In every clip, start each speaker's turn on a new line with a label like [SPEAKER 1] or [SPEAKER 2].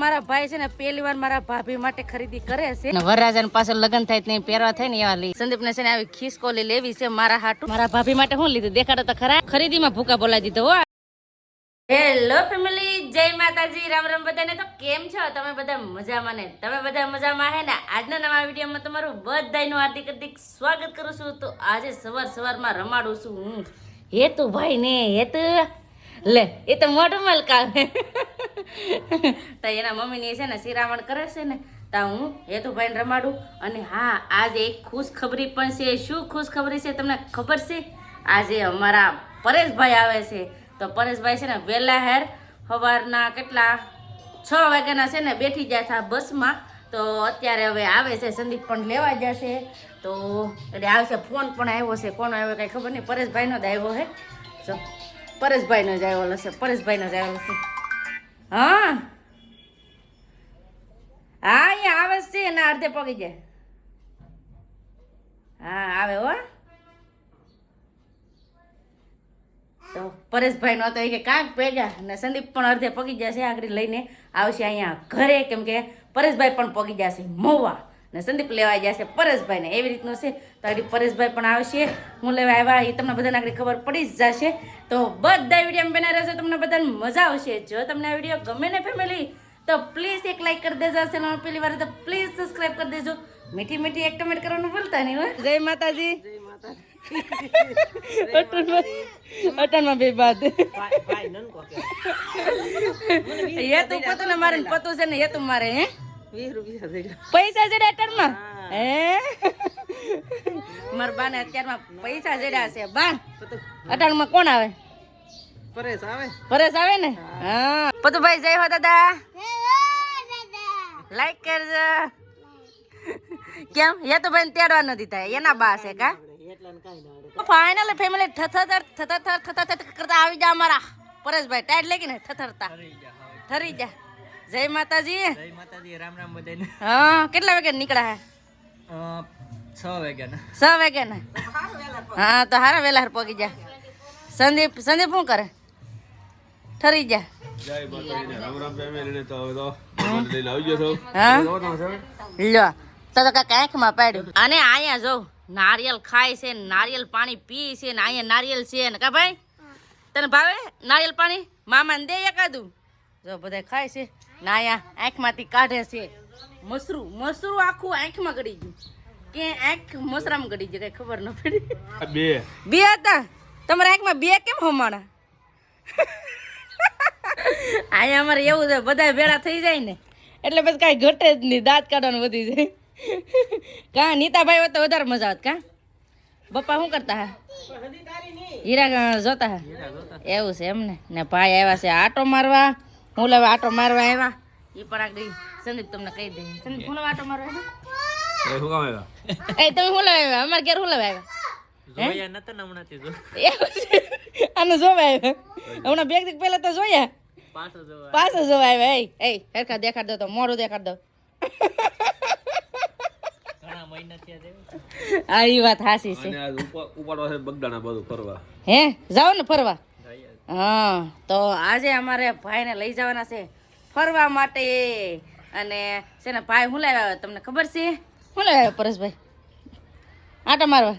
[SPEAKER 1] મારા ભાઈ છે ને પહેલી વાર મારા ભાભી માટે ખરીદી કરે છે ને વરરાજાને પાછળ લગ્ન થાય ને પહેરવા થાય ને એવા લઈ સંદીપ ને છે ને આવી ખિસકોલી લેવી છે મારા હાટુ મારા ભાભી માટે શું લીધું દેખાડો તો ખરા ખરીદીમાં ભૂકા બોલાવી દીધો હો હેલો ફેમિલી જય માતાજી રામ રામ બધાને તો કેમ છો તમે બધા મજામાં ને તમે બધા મજામાં હે ને આજના નવા વિડીયોમાં તમારું બધાનું હાર્દિક સ્વાગત કરું છું તો આજે સવારમાં રમાડું છું હું હેતુ ભાઈ ને હેતુ લે એ તો મોટું મલકાવે તો એના મમ્મીની છે ને શિરામણ કરે છે ને તો હું હેતુભાઈને રમાડું અને હા આજે એક ખુશખબરી પણ છે શું ખુશખબરી છે તમને ખબર છે આજે અમારા પરેશભાઈ આવે છે તો પરેશભાઈ છે ને વહેલા હેર સવારના કેટલા 6 વાગ્યાના છે ને બેઠી જાય છે બસમાં તો અત્યારે હવે આવે છે સંદીપ પણ લેવા જશે તો એટલે આવશે ફોન પણ આવ્યો છે કોણ આવ્યો કંઈ ખબર નહીં પરેશભાઈનો જ આવ્યો છે જો પરેશભાઈનો જ આવેલો છે પરેશભાઈનો જ આવેલો છે હા હા અહીંયા આવે છે એના અડધે પગી જાય હા આવે હો તો પરેશભાઈનો હતો એ કે કાંક ભેગા ને સંદીપ પણ અડધે પગી જશે આગળ લઈને આવશે અહીંયા ઘરે કેમ કે પરેશભાઈ પણ પગી જશે મોવા ને સંદીપ લેવા જશે પરેશભાઈને એવી રીતનું છે તો આગળ પરેશભાઈ પણ આવશે હું લેવા આવ્યા એ તમને બધાને આગળ ખબર પડી જ જશે તો બધા વિડીયો બના રહેશે તમને બધાને મજા આવશે જો તમને આ વિડીયો ગમે ને ફેમિલી તો પ્લીઝ એક લાઈક કરી દેજો ચેનલ પહેલી વાર તો પ્લીઝ સબસ્ક્રાઇબ કરી દેજો મીઠી મીઠી એક કમેન્ટ કરવાનું ભૂલતા નહીં હો જય માતાજી જય માતાજી અટનમાં બે બાદ એ તું પતો ને મારે પતો છે ને એ તું મારે હે 20 રૂપિયા પૈસા જડ્યા અટનમાં હે માર બાને અત્યારમાં પૈસા જડ્યા છે બા અટનમાં કોણ આવે પરેશ આવે ને હા પતુભાઈ જય હો દાદા લાઈક કરજો કેમ એ તો ભાઈ તેડવા નથી થાય એના બા છે કા ફાઇનલ ફેમિલી થતા કરતા આવી જા અમારા પરેશભાઈ ટાઈટ લેગી ને થરતા ઠરી જા જય માતાજી રામ રામ બધાને હા કેટલા વાગે નીકળ્યા હે 6 વાગ્યાના હા તો હારા વેલા હાર પગી જા સંદીપ શું કરે ઠરી જા જય માતાજી રામ રામ ફેમિલી તો હવે તો લઈને આવી ગયો છો હા લ્યો તો કાકા આંખમાં પાડ્યું અને અહીંયા જો નારિયેલ ખાય છે નારિયેલ પાણી પી છે ને અહીંયા નારિયેલ છે ને કા ભાઈ તને ભાવે નારિયેલ પાણી મામાને દે એકાદું જો બધા ખાય છે ને અહીંયા આંખમાંથી કાઢે છે મસરું આખું આંખમાં ગળી ગયું કે આંખ મસરામાં ગળી ગઈ કઈ ખબર ન પડી બે હતા તમારા આંખમાં બે કેમ હમાણા અહીંયા અમારે એવું છે બધા ભેળા થઈ જાય ને એટલે પછી કાંઈ ઘટે જ નહીં દાંત કાઢવાનું વધી જાય કા નીતાભાઈ હોય તો વધારે મજા આવત કા બપ્પા શું કરતા હા હીરા જોતા હા એવું છે એમ ને ભાઈ આવ્યા છે આટો મારવા હું લેવા આટો મારવા આવ્યા એ પણ આગળ સંદીપ તમને કહી દે સંદીપ હું લેવા આટો મારવા આવ્યા તમે શું લેવા આવ્યા અમારે ઘેર શું લેવા આવ્યા આને જોવા આવ્યા હમણાં બે દિવસ પહેલા તો જોયા પાછો જોવા આવ્યા એ હરખા દેખાડ દો તો મોઢું દેખાડ દો આ ઈ વાત હાસી છે હે જાઓ ને ફરવા હા તો આજે અમારે ભાઈને લઈ જવાના છે ફરવા માટે અને છે ને ભાઈ શું લાવ્યા તમને ખબર છે શું લાવ્યા પરેશભાઈ આટો મારવા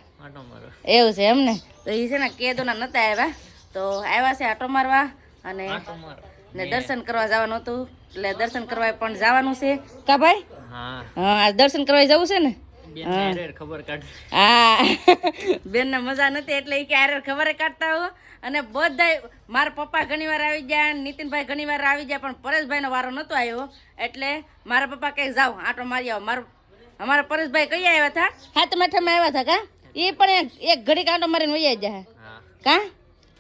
[SPEAKER 1] એવું છે એમ ને તો એ છે ને કેદોના નતા આવ્યા તો આવ્યા છે આટો મારવા અને દર્શન કરવા જવાનું હતું એટલે દર્શન કરવા પણ જવાનું છે કા ભાઈ હા દર્શન કરવા જવું છે ને હા બેન ને મજા નથી એટલે કે ખબર કાઢતા હો અને બધા મારા પપ્પા ઘણી વાર આવી ગયા નીતિનભાઈ ઘણી વાર આવી ગયા પણ પરેશભાઈ નો વારો નતો આવ્યો એટલે મારા પપ્પા કઈ જાવ આટો મારી આવો અમારા પરેશભાઈ કઈ આવ્યા હતા હાથમાં આવ્યા હતા કા એ પણ એક ઘડી આટો મારીને વહી જાય કા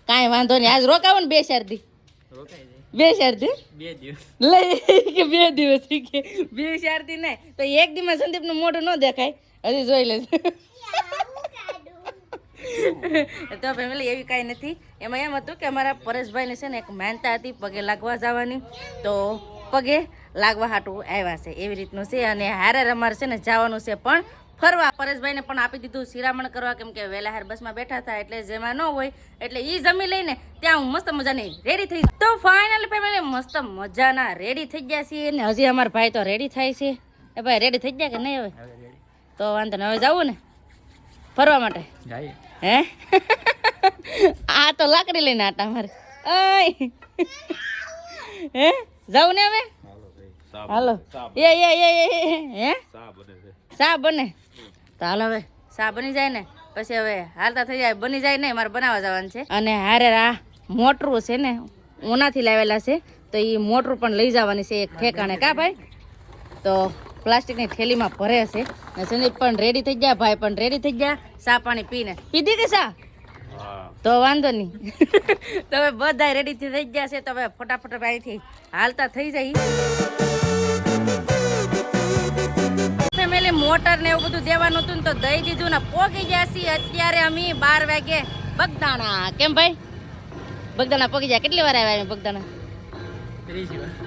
[SPEAKER 1] કાંઈ વાંધો નહીં આજ રોકાવો ને બે શરદી લઈ 2 દિવસ બે શરદી નહીં તો એક દિવસ સંદીપ નું મોઢું ન દેખાય હજી જોઈ લેશે તો ફેમિલી એવી કાંઈ નથી એમાં એમ હતું કે અમારા પરેશભાઈને છે ને એક માનતા હતી પગે લાગવા જવાની તો પગે લાગવા હાટું આવ્યા છે એવી રીતનું છે અને હારે અમારે છે ને જવાનું છે પણ ફરવા. પરેશભાઈને પણ આપી દીધું શિરામણ કરવા, કેમ કે વેલાહાર બસમાં બેઠા હતા એટલે જેમાં ન હોય એટલે ઈ જમી લઈને ત્યાં હું મસ્ત મજાની રેડી થઈ. તો ફાઇનલ ફેમિલી મસ્ત મજાના રેડી થઈ ગયા છીએ ને હજી અમારા ભાઈ તો રેડી થાય છે. એ ભાઈ રેડી થઈ ગયા કે નહીં? હવે તો વાંધો ને, હવે જવું ને ફરવા માટે. હે આ તો લાકડી લઈને આટા મારે. હે જાવ ને હવે? હાલો એ હે સા બને તો હાલ હવે સા બની જાય ને પછી હવે હાલતા થઈ જાય. બની જાય ને મારે બનાવવા જવાનું છે. અને હારે આ મોટરું છે ને ઓનાથી લાવેલા છે તો એ મોટરું પણ લઈ જવાની છે એક ઠેકાણે. કા ભાઈ? તો પ્લાસ્ટિકની થેલીમાં ભરે છે. સંદીપ પણ રેડી થઈ ગયા, ભાઈ પણ રેડી થઈ ગયા. સા પાણી પીને પીધી કે સા? તો વાંધો નહીં. તો હવે બધા રેડી થઈ ગયા છે તો હવે ફટાફટ અહીંથી હાલતા થઈ જાય. ફેમિલી મોટર ને એવું બધું દેવાનું હતું ને તો દઈ દીધું ને પોગી ગયા છીએ અત્યારે અમે 12 વાગે બગદાણા. કેમ ભાઈ? બગદાણા પોગી ગયા. કેટલી વાર આવ્યા બગદાણા?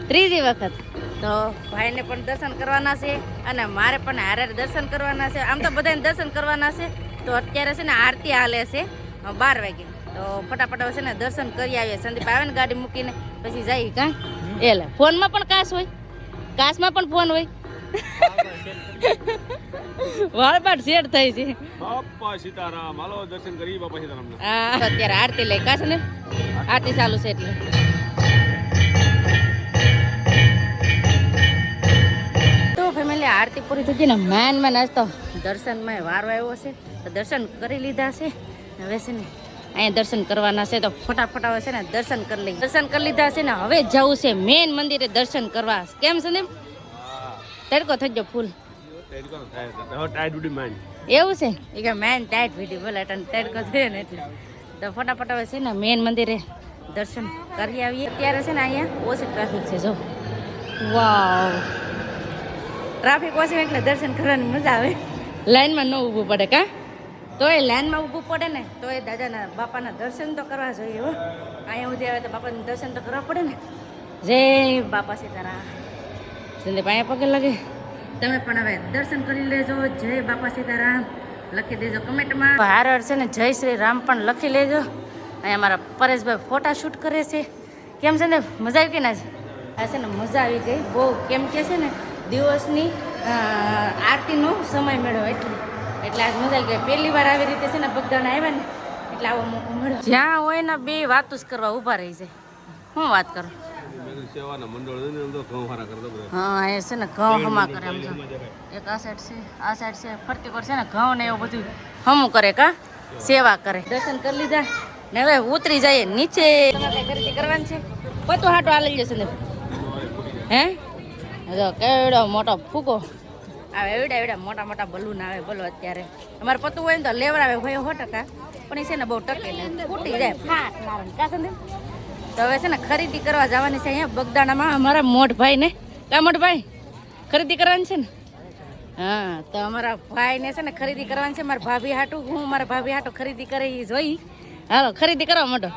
[SPEAKER 1] ત્રીજી વખત. તો ભાઈને પણ દર્શન કરવાના છે અને મારે પણ હારે દર્શન કરવાના છે. આમ તો બધાને દર્શન કરવાના છે. તો અત્યારે છે ને આરતી હાલે છે 12 વાગે. તો ફટાફટ છે ને દર્શન કરી આવીએ. સંદીપ આવે ને ગાડી મૂકીને પછી જઈએ. કાં એટલે ફોનમાં પણ કાશ હોય, કાશમાં પણ ફોન હોય. વાળપાટ શેડ થઈ છે.
[SPEAKER 2] બાપા સીતારામ, હાલો દર્શન કરી બાપા સીતારામ.
[SPEAKER 1] હા અત્યારે આરતી લઈ કાશ ને આરતી ચાલુ છે એટલે. તો ફેમિલી આરતી પૂરી થઈ ગઈ ને મેન આજ તો દર્શનમાં વારો આવ્યો છે તો દર્શન કરી લીધા છે. હવે છે ને અહીંયા દર્શન કરવાના છે તો ફટાફટ હવે છે ને દર્શન કરી લઈએ. દર્શન કરી લીધા છે ને હવે જવું છે મેન મંદિરે દર્શન કરવા. કેમ છે ને તડકો થઈ ગયો ફૂલ એવું છે એ કે મેન ટાઈટ વિડી બોલે તડકો થયો ને એટલે. તો ફટાફટ હવે છે ને મેન મંદિરે દર્શન કરી આવીએ. અત્યારે છે ને અહીંયા ઓછી ટ્રાફિક છે. જો વાવ, ટ્રાફિક ઓછી એટલે દર્શન કરવાની મજા આવે. લાઈનમાં ન ઊભું પડે. કા તો એ લાઈનમાં ઊભું પડે ને તો એ દાદાના બાપાના દર્શન તો કરવા જોઈએ. હો અહીંયા સુધી આવે તો બાપાના દર્શન તો કરવા પડે ને. જય બાપા સીતારામ. સંદીપ અહીંયા પગે લાગે. તમે પણ હવે દર્શન કરી લેજો. જય બાપા સીતારામ લખી દેજો કમેન્ટમાં. હાર છે ને જય શ્રી રામ પણ લખી લેજો. અહીંયા મારા પરેશભાઈ ફોટા શૂટ કરે છે. કેમ છે ને મજા આવી ગઈ ને? આ છે ને મજા આવી ગઈ બહુ. કેમ કે છે ને દિવસની આરતીનો સમય મળ્યો એટલે આજ મજા આવી ગઈ. પહેલી વાર આવી રીતે છે ને બગદાણા આવ્યા ને એટલે આવો મોકો મળ્યો. જ્યાં હોય ને બે વાતો જ કરવા ઊભા રહી છે. હું વાત કરું? હા એ છે ને ઘઉં હમા કરે. આમ જો એક આ સાઈડ છે, આ સાઈડ છે, ફરતી પર છે ને ઘઉં ને એવું બધું હમું કરે. કા સેવા કરે. દર્શન કરી લીધા ને હવે ઉતરી જાય નીચે. ખરીદી કરવાની છે. પતું હાટો આ લઈ જશે ને. હે જો કેવડો મોટો ફૂકો આવે. એવડા મોટા મોટા બલૂન આવે. બોલો અત્યારે અમારે પતું હોય ને તો લેવડાવે ભાઈ 100%. પણ એ છે ને બહુ ટકે ને ફૂટી જાય ફાટ મારે. કા છે ને તો હવે છે ને ખરીદી કરવા જવાની છે અહીંયા બગદાણામાં અમારા મોટભાઈ ને. કા મોટભાઈ ખરીદી કરવાની છે ને? હા તો અમારા ભાઈને છે ને ખરીદી કરવાની છે. મારા ભાભી હાટું હું મારા ભાભી હાટું ખરીદી કરે એ જોઈ. હાલો ખરીદી કરવા માંડો.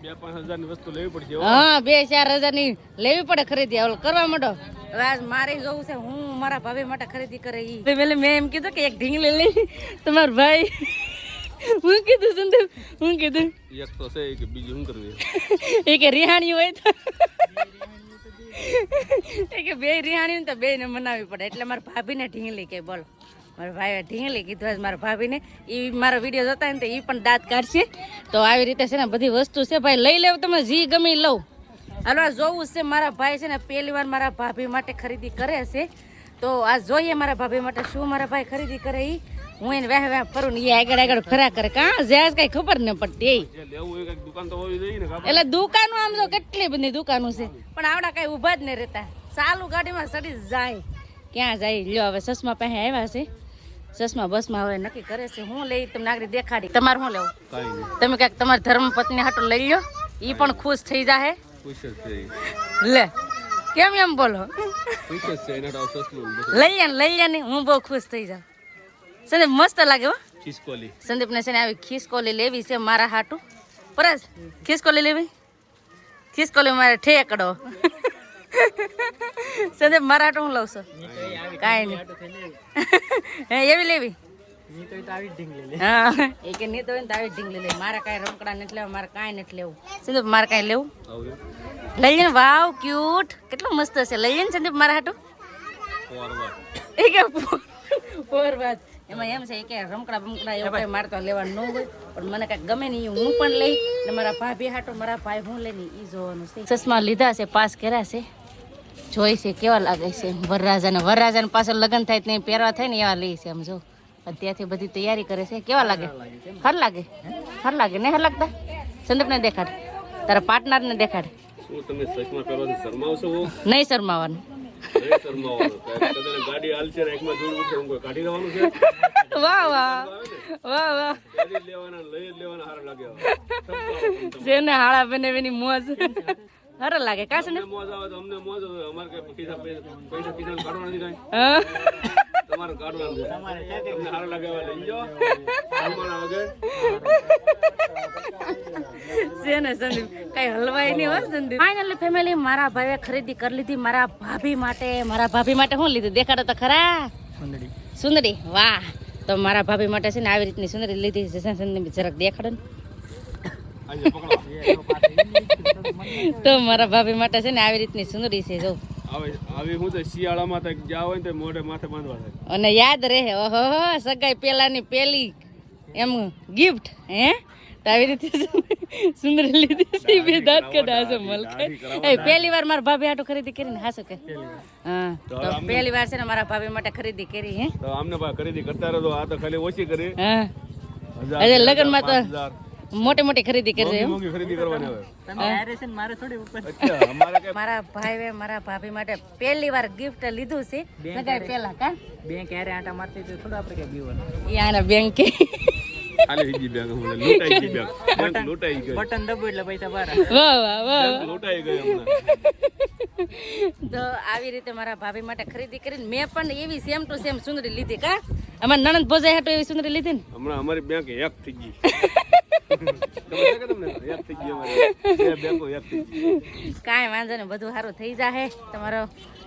[SPEAKER 2] 2-5 હજારની વસ્તુ લેવી પડશે.
[SPEAKER 1] હા 2-4 હજારની લેવી પડે ખરીદી. હાલો કરવા માંડો. હવે આજ મારે જોવું છે હું મારા ભાભી માટે ખરીદી કરે ઈ. પેલે મેં એમ કીધું કે એક ઢીંગલી લઈ તમારા ભાઈ. હું કીધું સંદીપ, હું કીધું
[SPEAKER 2] એક તો છે કે બીજું શું કરવી
[SPEAKER 1] એ કે રિહાણી હોય તો એ કે બે રિહાણી તો બે ને મનાવવી પડે એટલે મારા ભાભીને ઢીંગલી કે. બોલો મારા ભાઈએ ઢીંગલી કીધું આજ મારા ભાભીને. એ મારો વિડીયો જોતા ને તો એ પણ દાંત કાઢશે. તો આવી રીતે છે ને બધી વસ્તુ છે ભાઈ લઈ લેવું. તમે જી ગમી લઉં. હાલો આ જોવું છે. મારા ભાઈ છે ને પહેલી વાર મારા ભાભી માટે ખરીદી કરે છે તો આ જોઈએ મારા ભાભી માટે શું મારા ભાઈ ખરીદી કરે. એ હું એને વેહ વેહ ફરું ને એ આગળ ફર્યા કરે. કાં જ્યાં કઈ ખબર ન પડતી. એટલે દુકાનો આમ તો કેટલી બધી દુકાનો છે પણ આવડા કઈ ઊભા જ નહીં રહેતા. ચાલુ ગાડીમાં ચડી જાય. ક્યાં જાય લ્યો. હવે ચશ્મા પાસે આવ્યા છે. ચશ્મા બસમાં હવે નક્કી કરે છે હું લઈ. તમને નાગરી દેખાડી. તમારે શું લેવું? તમે ક્યાંક તમારી ધર્મ પત્ની હાટું લઈ લો. એ પણ ખુશ થઈ જાય. લે કેમ એમ બોલો? લઈ લે ને હું બહુ ખુશ થઈ જાઉં. સંદીપ મસ્ત લાગે. હો સંદીપ ને છે ને આવી ખિસકોલી લેવી છે મારા હાટું. પરેશ ખિસકોલી લેવી. ખિસકોલી મારે ઠેકડો. સંદીપ મારા હાટું હું લઉં છું. કાંઈ નહીં હે એવી લેવી હા એ કે નહીં તો હોય ને તો આવી ઢીંગ લે મારે કાંઈ રમકડા નથી લેવા મારે કાંઈ નથી લેવું સંદીપ મારે કાંઈ લેવું લઈ જઈને વાવ ક્યુટ કેટલું મસ્ત હશે લઈ જઈને સંદીપ મારા હાટું એ કે વાત એમાં એમ છે કે રમકડા બમકડા એવું કઈ મારે તો લેવાનું ન હોય પણ મને કાંઈક ગમે નહીં હું પણ લઈ ને મારા ભાભી હાટો મારા ભાઈ હું લઈ ને એ જોવાનું છે ચશ્મા લીધા છે પાસ કર્યા છે જોઈ છે કેવા લાગે છે વરરાજાને પાછળ લગ્ન થાય ને પહેરવા થાય ને એવા લઈ છે આમ જો ત્યાંથી બધી તૈયારી કરે છે કેવા લાગે હર લાગે ને હર લાગતા સંદીપ ને દેખાડ તારા પાર્ટનર ને દેખાડ
[SPEAKER 2] શું તમે સચમાં પહેરવાથી શરમાવશો
[SPEAKER 1] નહીં શરમાવાનું
[SPEAKER 2] ગાડી હાલશે ને એકમાં જોડવું છે હું કાઢી લેવાનું છે
[SPEAKER 1] વાહ વાહ વાહ વાહ
[SPEAKER 2] ગાડી લેવાના લઈ જ લેવાના હારા લાગે
[SPEAKER 1] જેને હાળા બને એની મોજ હર લાગે કાશ ને
[SPEAKER 2] મોજ આવે તો અમને મોજ આવે અમારે કઈ પૈસા કાઢવાના નથી કાંઈ
[SPEAKER 1] હા
[SPEAKER 2] તમારે કાઢવાનું છે તમને હારા લાગે એવા લઈ જાઓ સામાના વગર
[SPEAKER 1] છે ને સંદીપ કઈ હલવાય નહીં હો સંદીપ ફાઇનલી ફેમિલી મારા ભાઈએ ખરીદી કરી લીધી મારા ભાભી માટે શું લીધું દેખાડો તો ખરા સુંદરી વાહ તો મારા ભાભી માટે છે ને આવી રીતની સુંદરી લીધી છે સંદીપ જરાક દેખાડો ને તો મારા ભાભી માટે છે ને આવી રીતની સુંદરી છે જો
[SPEAKER 2] આવી હું તો શિયાળામાં તો જાવ હોય ને તો મોઢે માથે બાંધવા થાય
[SPEAKER 1] અને યાદ રહે ઓહો સગાઈ પેલાની પેલી એમ ગિફ્ટ હે તો આવી રીતે સુંદરી લીધી છે બે દાંત કઢા છે મલકાઈ પહેલી વાર મારા ભાભી હાટુ ખરીદી કરીને હાસો કે હા તો પહેલી વાર છે ને મારા ભાભી માટે ખરીદી કરી હે
[SPEAKER 2] તો આમને ખરીદી કરતા રહો આ તો ખાલી ઓછી કરી
[SPEAKER 1] હા અજે લગનમાં તો મોટી ખરીદી કરજો એમ
[SPEAKER 2] મોંઘી ખરીદી કરવાની હવે
[SPEAKER 1] મારા ભાઈએ મારા ભાભી માટે પહેલી વાર ગિફ્ટ લીધું છે સગાઈ પહેલા કા
[SPEAKER 3] બેંક હારે આટા મારતી તો થોડું આપણે કે બીવન
[SPEAKER 1] યાના બેંકે
[SPEAKER 2] ખાલી હિજી બેંક મને લૂંટાઈ ગઈ બેંક લૂંટાઈ ગઈ
[SPEAKER 3] બટન દબો એટલે પૈસા બહાર
[SPEAKER 1] વાહ
[SPEAKER 2] લૂંટાઈ ગઈ અમને
[SPEAKER 1] તો આવી રીતે મારા ભાભી માટે ખરીદી કરીને મેં પણ એવી સેમ ટુ સેમ સુંદરી લીધી કા અમાર નણંદ ભોજાઈ હાટુ એવી સુંદરી લીધી ને
[SPEAKER 2] હમણાં અમારી બેંક એક થઈ ગઈ
[SPEAKER 1] કાંઈ વાંધો ને બધું સારું થઈ જાય તમારો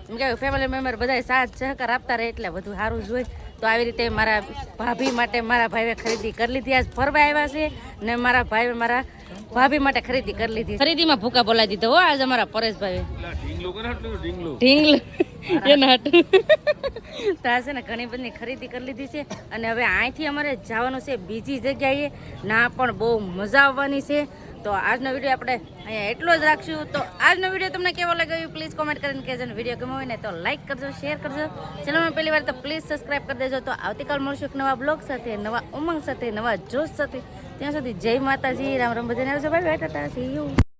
[SPEAKER 1] એમ કે ફેમિલી મેમ્બર બધા સાથ સહકાર આપતા રહે એટલે બધું સારું જ હોય તો આવી રીતે મારા ભાભી માટે મારા ભાઈએ ખરીદી કરી લીધી આજ ફરવા આવ્યા છે ને મારા ભાઈએ મારા ભાભી માટે ખરીદી કરી લીધી ખરીદીમાં ભૂકા બોલાવી દીધો હો આજ અમારા પરેશભાઈ ઢીંગલું એના હાટું તો આ છે ને ઘણી બધી ખરીદી કરી લીધી છે અને હવે અહીંથી અમારે જવાનું છે બીજી જગ્યાએ ના પણ બહુ મજા આવવાની છે તો આજનો વિડીયો આપણે અહીંયા એટલો જ રાખશું તો આજનો વિડીયો તમને કેવો લાગ્યો પ્લીઝ કોમેન્ટ કરીને કહેજો ને વિડીયો ગમ્યો હોય ને તો લાઈક કરજો શેર કરજો ચેનલમાં પહેલી વાર તો પ્લીઝ સબસ્ક્રાઈબ કરી દેજો તો આવતીકાલ મળશું એક નવા બ્લોગ સાથે નવા ઉમંગ સાથે નવા જોશ સાથે ત્યાં સુધી જય માતાજી રામ રામ બધાને આવજો bye bye Tata C you